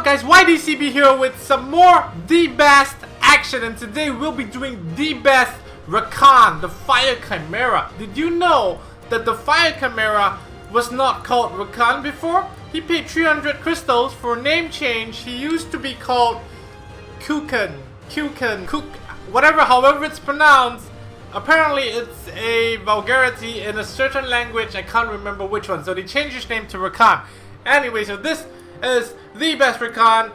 up guys, YDCB here with some more the best action, and today we'll be doing the best Rakan, the Fire Chimera. Did you know that the Fire Chimera was not called Rakan before? He paid 300 crystals for a name change. He used to be called Kukan, whatever, however it's pronounced. Apparently it's a vulgarity in a certain language, I can't remember which one, so they changed his name to Rakan. Anyway, so this is the best Rakan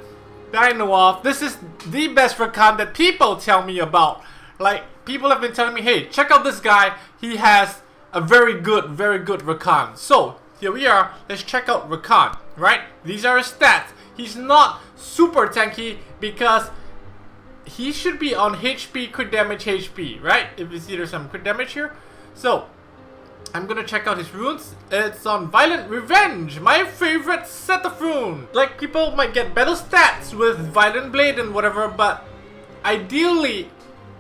that I know of. This is the best Rakan that people tell me about. Like, people have been telling me, hey, check out this guy, he has a very good Rakan. So, here we are, let's check out Rakan, right? These are his stats. He's not super tanky because he should be on HP, crit damage, HP, right? If you see there's some crit damage here. So, I'm gonna check out his runes. It's on Violent Revenge, my favorite set of runes. Like, people might get better stats with Violent Blade and whatever, but ideally,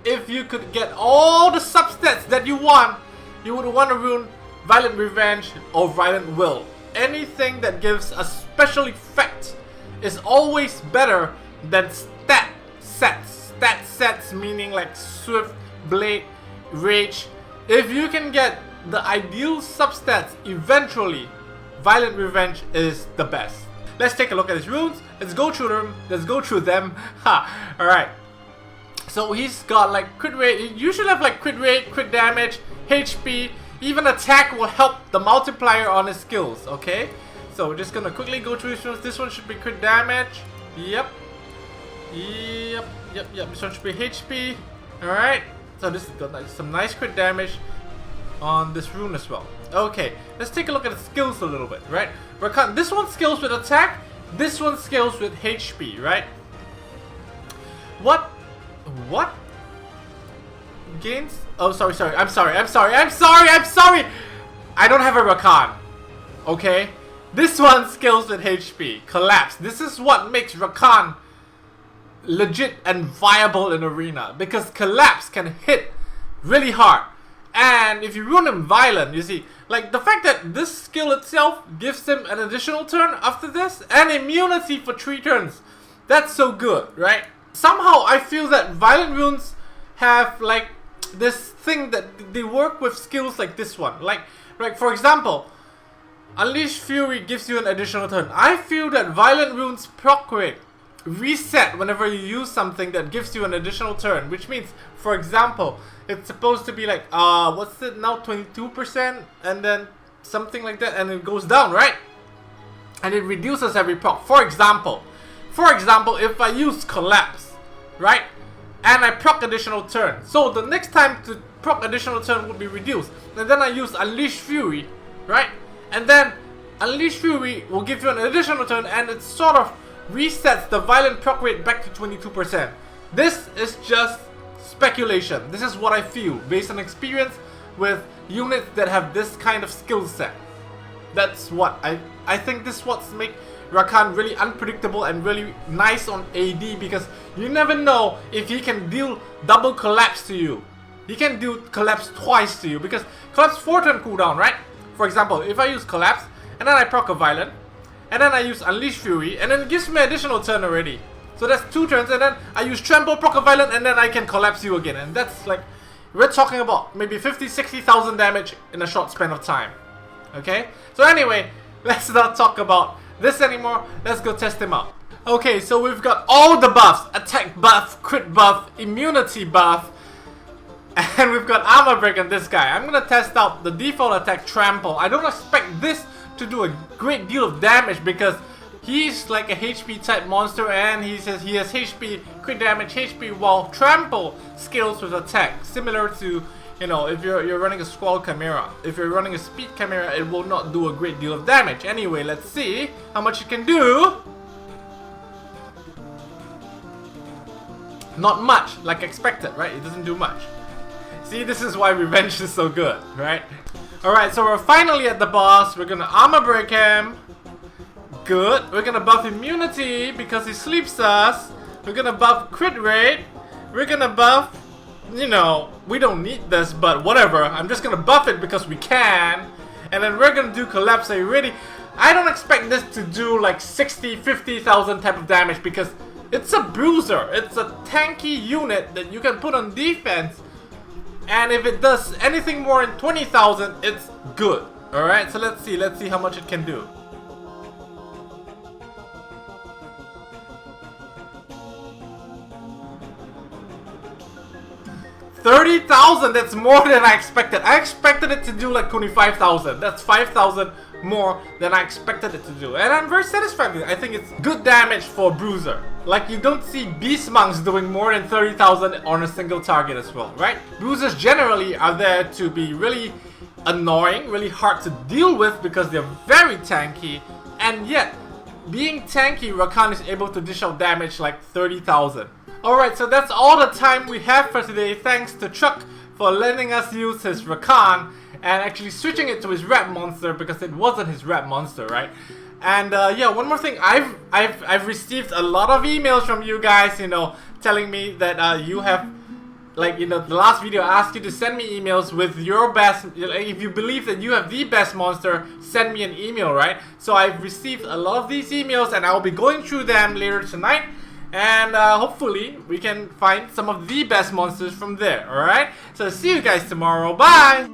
if you could get all the substats that you want, you would want to rune Violent Revenge or Violent Will. Anything that gives a special effect is always better than stat sets. Stat sets meaning like Swift, Blade, Rage. If you can get the ideal substats eventually, Violent Revenge is the best. Let's take a look at his runes. Let's go through them. Ha! Alright. So he's got like crit rate. You should have like crit rate, crit damage, HP. Even attack will help the multiplier on his skills, okay? So we're just gonna quickly go through his runes. This one should be crit damage. Yep. This one should be HP. Alright. So this has got like some nice crit damage on this rune as well. Okay, let's take a look at the skills a little bit, right? Rakan, this one scales with attack, this one scales with HP, right? What? Gains? Oh, sorry. I'm sorry. I don't have a Rakan. Okay? This one scales with HP. Collapse. This is what makes Rakan legit and viable in arena, because collapse can hit really hard. And if you rune him violent, you see, like the fact that this skill itself gives him an additional turn after this and immunity for 3 turns. That's so good, right? Somehow I feel that violent runes have like this thing that they work with skills like this one. Like for example, Unleash Fury gives you an additional turn. I feel that violent runes proc rate reset whenever you use something that gives you an additional turn, which means, for example, it's supposed to be like what's it now, 22%, and then something like that, and it goes down, right? And it reduces every proc. For example, if I use Collapse, right, and I proc additional turn, so the next time to proc additional turn would be reduced, and then I use Unleash Fury, right, and then Unleash Fury will give you an additional turn, and it sort of resets the violent proc rate back to 22%. This is just speculation. This is what I feel based on experience with units that have this kind of skill set. That's what I think this is what's make Rakan really unpredictable and really nice on AD, because you never know if he can deal double collapse to you. He can do collapse twice to you, because collapse 4 turn cooldown, right? For example, if I use collapse and then I proc a violent, and then I use Unleash Fury, and then it gives me an additional turn already. So that's 2 turns, and then I use Trample, proc a violent, and then I can collapse you again. And that's like, we're talking about maybe 50-60,000 damage in a short span of time. Okay? So anyway, let's not talk about this anymore. Let's go test him out. Okay, so we've got all the buffs. Attack buff, crit buff, immunity buff, and we've got armor break on this guy. I'm gonna test out the default attack, Trample. I don't expect this to do a great deal of damage because he's like a HP type monster, and he has HP, crit damage, HP, while Trample scales with attack, similar to, you know, if you're running a Squall Chimera. If you're running a Speed Chimera, it will not do a great deal of damage. Anyway, let's see how much it can do. Not much, like expected, right? It doesn't do much. See, this is why Revenge is so good, right? Alright, so we're finally at the boss. We're gonna armor break him. Good. We're gonna buff immunity because he sleeps us. We're gonna buff crit rate. We're gonna buff, you know, we don't need this, but whatever. I'm just gonna buff it because we can. And then we're gonna do collapse. Are you ready? I don't expect this to do like 60, 50,000 type of damage because it's a bruiser. It's a tanky unit that you can put on defense. And if it does anything more than 20,000, it's good. Alright, so let's see how much it can do. 30,000, that's more than I expected. I expected it to do like 25,000. That's 5,000 more than I expected it to do. And I'm very satisfied with it. I think it's good damage for Bruiser. Like, you don't see Beast Monks doing more than 30,000 on a single target as well, right? Bruisers generally are there to be really annoying, really hard to deal with because they're very tanky. And yet, being tanky, Rakan is able to dish out damage like 30,000. Alright, so that's all the time we have for today. Thanks to Chuck for letting us use his Rakan and actually switching it to his red monster because it wasn't his red monster, right? And yeah, one more thing, I've received a lot of emails from you guys, you know, telling me that you have, like, you know, the last video I asked you to send me emails with your best, if you believe that you have the best monster, send me an email, right? So I've received a lot of these emails and I'll be going through them later tonight. And hopefully we can find some of the best monsters from there, alright? So see you guys tomorrow, bye!